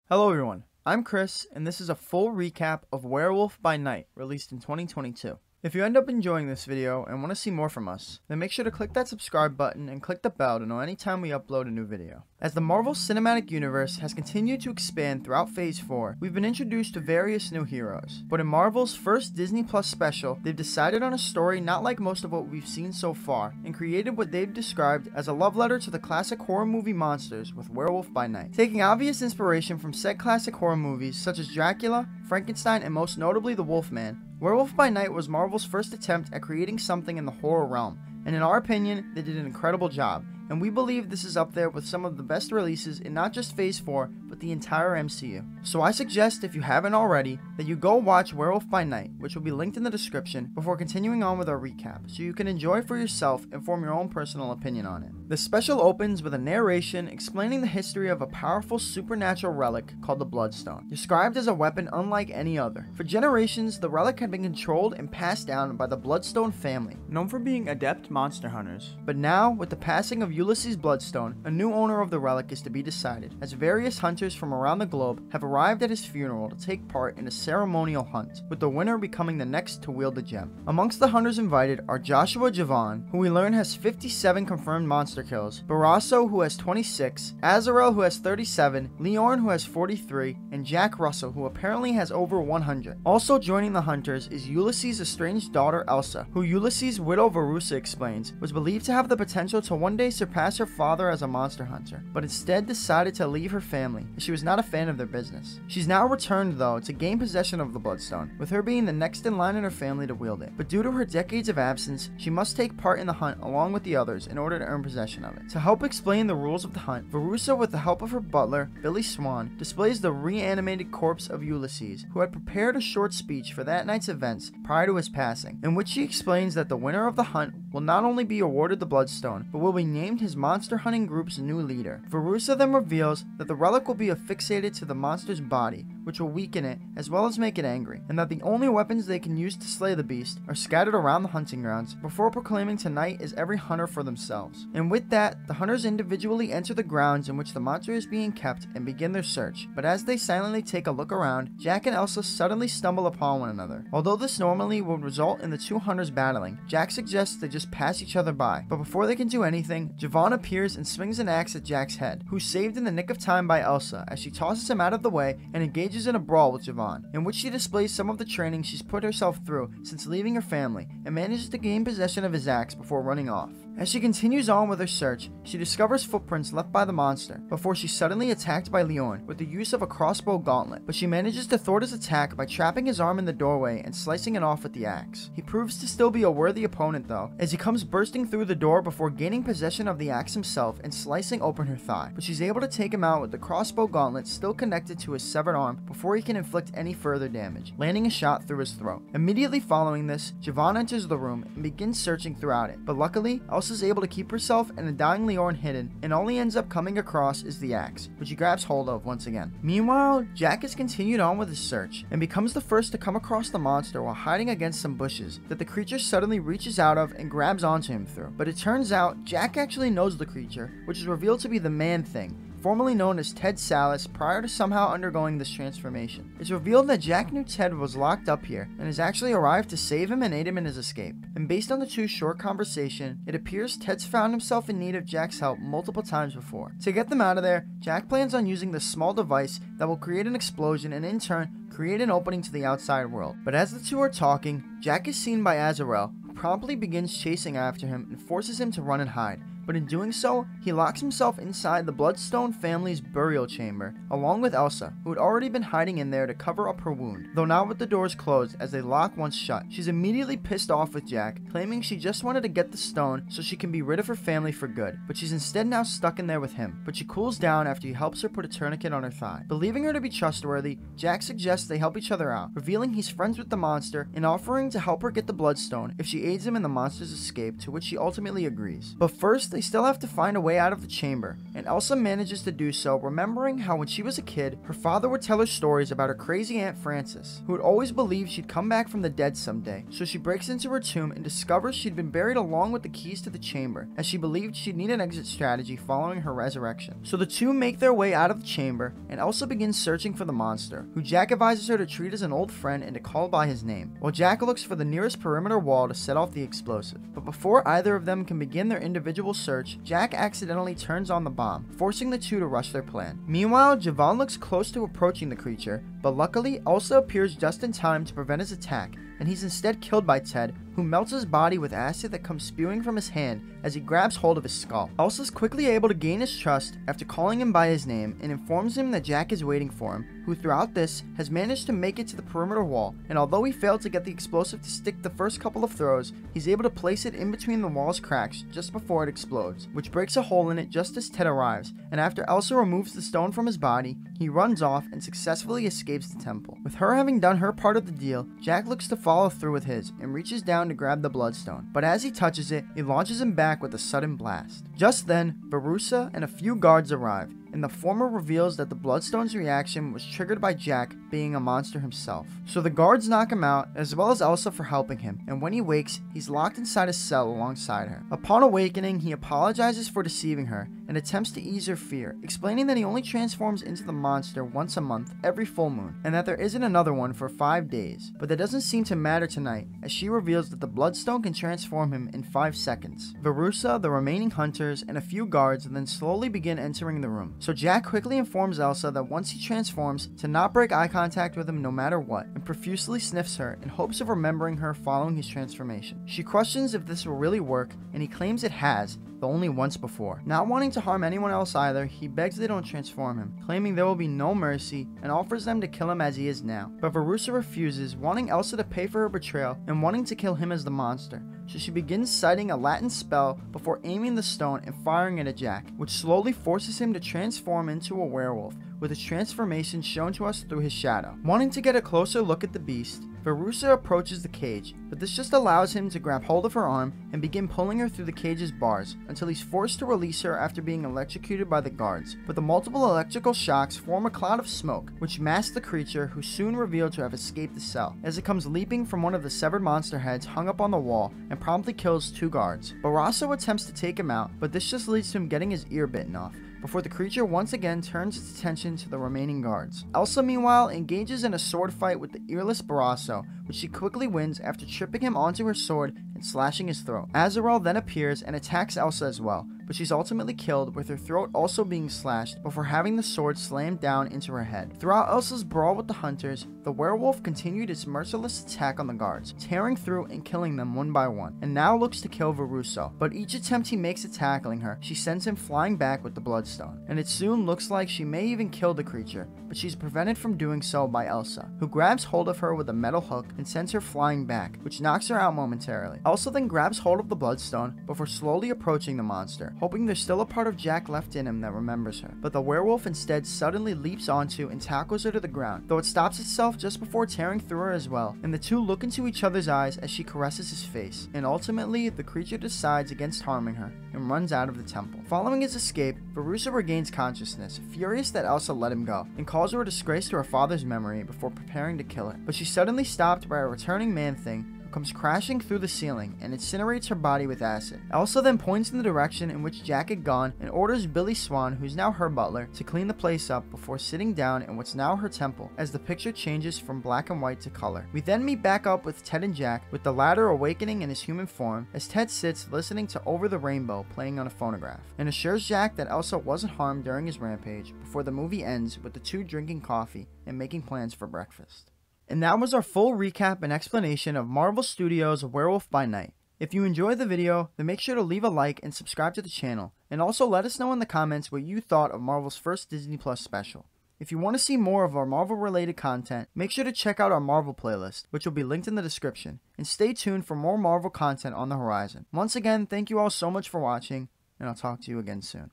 Hello everyone, I'm Chris, and this is a full recap of Werewolf by Night, released in 2022. If you end up enjoying this video and want to see more from us, then make sure to click that subscribe button and click the bell to know anytime we upload a new video. As the Marvel Cinematic Universe has continued to expand throughout Phase 4, we've been introduced to various new heroes. But in Marvel's first Disney Plus special, they've decided on a story not like most of what we've seen so far, and created what they've described as a love letter to the classic horror movie monsters with Werewolf by Night. Taking obvious inspiration from said classic horror movies such as Dracula, Frankenstein, and most notably the Wolfman, Werewolf by Night was Marvel's first attempt at creating something in the horror realm, and in our opinion, they did an incredible job, and we believe this is up there with some of the best releases in not just Phase 4, but the entire MCU. So I suggest, if you haven't already, that you go watch Werewolf by Night, which will be linked in the description, before continuing on with our recap, so you can enjoy for yourself and form your own personal opinion on it. The special opens with a narration explaining the history of a powerful supernatural relic called the Bloodstone, described as a weapon unlike any other. For generations, the relic had been controlled and passed down by the Bloodstone family, known for being adept monster hunters. But now, with the passing of Ulysses Bloodstone, a new owner of the relic is to be decided, as various hunters from around the globe have arrived at his funeral to take part in a ceremonial hunt, with the winner becoming the next to wield the gem. Amongst the hunters invited are Joshua Javan, who we learn has 57 confirmed monster kills, Barasso, who has 26, Azarel, who has 37, Leorn, who has 43, and Jack Russell, who apparently has over 100. Also joining the hunters is Ulysses' estranged daughter Elsa, who Ulysses' widow Verussa explains was believed to have the potential to one day surpass her father as a monster hunter, but instead decided to leave her family, as she was not a fan of their business. She's now returned though to gain possession of the Bloodstone, with her being the next in line in her family to wield it. But due to her decades of absence, she must take part in the hunt along with the others in order to earn possession of it. To help explain the rules of the hunt, Verussa, with the help of her butler, Billy Swan, displays the reanimated corpse of Ulysses, who had prepared a short speech for that night's events prior to his passing, in which she explains that the winner of the hunt will not only be awarded the Bloodstone, but will be named his monster hunting group's new leader. Verussa then reveals that the relic will be affixated to the monster's body, which will weaken it as well as make it angry, and that the only weapons they can use to slay the beast are scattered around the hunting grounds, before proclaiming tonight is every hunter for themselves. And with that, the hunters individually enter the grounds in which the monster is being kept and begin their search, but as they silently take a look around, Jack and Elsa suddenly stumble upon one another. Although this normally would result in the two hunters battling, Jack suggests they just pass each other by, but before they can do anything, Javan appears and swings an axe at Jack's head, who's saved in the nick of time by Elsa as she tosses him out of the way and engages in a brawl with Javan, in which she displays some of the training she's put herself through since leaving her family, and manages to gain possession of his axe before running off. As she continues on with her search, she discovers footprints left by the monster, before she's suddenly attacked by Leorn with the use of a crossbow gauntlet, but she manages to thwart his attack by trapping his arm in the doorway and slicing it off with the axe. He proves to still be a worthy opponent though, as he comes bursting through the door before gaining possession of the axe himself and slicing open her thigh, but she's able to take him out with the crossbow gauntlet still connected to his severed arm before he can inflict any further damage, landing a shot through his throat. Immediately following this, Javan enters the room and begins searching throughout it, but luckily, Elsa's able to keep herself and the dying Leorn hidden, and all he ends up coming across is the axe, which he grabs hold of once again. Meanwhile, Jack has continued on with his search, and becomes the first to come across the monster while hiding against some bushes that the creature suddenly reaches out of and grabs onto him through. But it turns out, Jack actually knows the creature, which is revealed to be the Man-Thing, formerly known as Ted Sallis, prior to somehow undergoing this transformation. It's revealed that Jack knew Ted was locked up here, and has actually arrived to save him and aid him in his escape. And based on the two's short conversation, it appears Ted's found himself in need of Jack's help multiple times before. To get them out of there, Jack plans on using this small device that will create an explosion and in turn, create an opening to the outside world. But as the two are talking, Jack is seen by Azarel, who promptly begins chasing after him and forces him to run and hide. But in doing so, he locks himself inside the Bloodstone family's burial chamber, along with Elsa, who had already been hiding in there to cover up her wound, though now with the doors closed as they lock once shut. She's immediately pissed off with Jack, claiming she just wanted to get the stone so she can be rid of her family for good, but she's instead now stuck in there with him. But she cools down after he helps her put a tourniquet on her thigh. Believing her to be trustworthy, Jack suggests they help each other out, revealing he's friends with the monster and offering to help her get the Bloodstone if she aids him in the monster's escape, to which she ultimately agrees. But first, they still have to find a way out of the chamber, and Elsa manages to do so, remembering how when she was a kid, her father would tell her stories about her crazy Aunt Frances, who had always believed she'd come back from the dead someday. So she breaks into her tomb and discovers she'd been buried along with the keys to the chamber, as she believed she'd need an exit strategy following her resurrection. So the two make their way out of the chamber, and Elsa begins searching for the monster, who Jack advises her to treat as an old friend and to call by his name, while Jack looks for the nearest perimeter wall to set off the explosive. But before either of them can begin their individual search, Jack accidentally turns on the bomb, forcing the two to rush their plan. Meanwhile, Javon looks close to approaching the creature, but luckily Elsa appears just in time to prevent his attack, and he's instead killed by Ted, who melts his body with acid that comes spewing from his hand as he grabs hold of his skull. Elsa's quickly able to gain his trust after calling him by his name and informs him that Jack is waiting for him, who throughout this has managed to make it to the perimeter wall, and although he failed to get the explosive to stick the first couple of throws, he's able to place it in between the wall's cracks just before it explodes, which breaks a hole in it just as Ted arrives, and after Elsa removes the stone from his body, he runs off and successfully escapes the temple. With her having done her part of the deal, Jack looks to follow through with his and reaches down to grab the bloodstone, but as he touches it, he launches him back with a sudden blast. Just then, Verussa and a few guards arrive, and the former reveals that the bloodstone's reaction was triggered by Jack being a monster himself. So the guards knock him out, as well as Elsa for helping him, and when he wakes, he's locked inside a cell alongside her. Upon awakening, he apologizes for deceiving her and attempts to ease her fear, explaining that he only transforms into the monster once a month, every full moon, and that there isn't another one for 5 days. But that doesn't seem to matter tonight, as she reveals that the bloodstone can transform him in 5 seconds. Verussa, the remaining hunters, and a few guards then slowly begin entering the room. So Jack quickly informs Elsa that once he transforms, to not break eye contact with him no matter what, and profusely sniffs her in hopes of remembering her following his transformation. She questions if this will really work, and he claims it has, though only once before. Not wanting to harm anyone else either, he begs they don't transform him, claiming there will be no mercy, and offers them to kill him as he is now. But Verussa refuses, wanting Elsa to pay for her betrayal and wanting to kill him as the monster. So she begins citing a Latin spell before aiming the stone and firing it at Jack, which slowly forces him to transform into a werewolf, with his transformation shown to us through his shadow. Wanting to get a closer look at the beast, Verussa approaches the cage, but this just allows him to grab hold of her arm and begin pulling her through the cage's bars, until he's forced to release her after being electrocuted by the guards. But the multiple electrical shocks form a cloud of smoke, which masks the creature, who soon revealed to have escaped the cell, as it comes leaping from one of the severed monster heads hung up on the wall and promptly kills 2 guards. Barrasso attempts to take him out, but this just leads to him getting his ear bitten off, before the creature once again turns its attention to the remaining guards. Elsa, meanwhile, engages in a sword fight with the earless Barrasso, which she quickly wins after tripping him onto her sword and slashing his throat. Azrael then appears and attacks Elsa as well, but she's ultimately killed, with her throat also being slashed before having the sword slammed down into her head. Throughout Elsa's brawl with the hunters, the werewolf continued its merciless attack on the guards, tearing through and killing them one by one, and now looks to kill Verussa, but each attempt he makes at tackling her, she sends him flying back with the bloodstone, and it soon looks like she may even kill the creature, but she's prevented from doing so by Elsa, who grabs hold of her with a metal hook and sends her flying back, which knocks her out momentarily. Elsa then grabs hold of the bloodstone before slowly approaching the monster, hoping there's still a part of Jack left in him that remembers her. But the werewolf instead suddenly leaps onto and tackles her to the ground, though it stops itself just before tearing through her as well, and the two look into each other's eyes as she caresses his face, and ultimately the creature decides against harming her and runs out of the temple. Following his escape, Verussa regains consciousness, furious that Elsa let him go, and calls her a disgrace to her father's memory before preparing to kill her. But she's suddenly stopped by a returning man-thing who comes crashing through the ceiling and incinerates her body with acid. Elsa then points in the direction in which Jack had gone and orders Billy Swan, who's now her butler, to clean the place up before sitting down in what's now her temple, as the picture changes from black and white to color. We then meet back up with Ted and Jack, with the latter awakening in his human form, as Ted sits listening to Over the Rainbow playing on a phonograph, and assures Jack that Elsa wasn't harmed during his rampage, before the movie ends with the two drinking coffee and making plans for breakfast. And that was our full recap and explanation of Marvel Studios' Werewolf by Night. If you enjoyed the video, then make sure to leave a like and subscribe to the channel, and also let us know in the comments what you thought of Marvel's first Disney Plus special. If you want to see more of our Marvel related content, make sure to check out our Marvel playlist, which will be linked in the description, and stay tuned for more Marvel content on the horizon. Once again, thank you all so much for watching, and I'll talk to you again soon.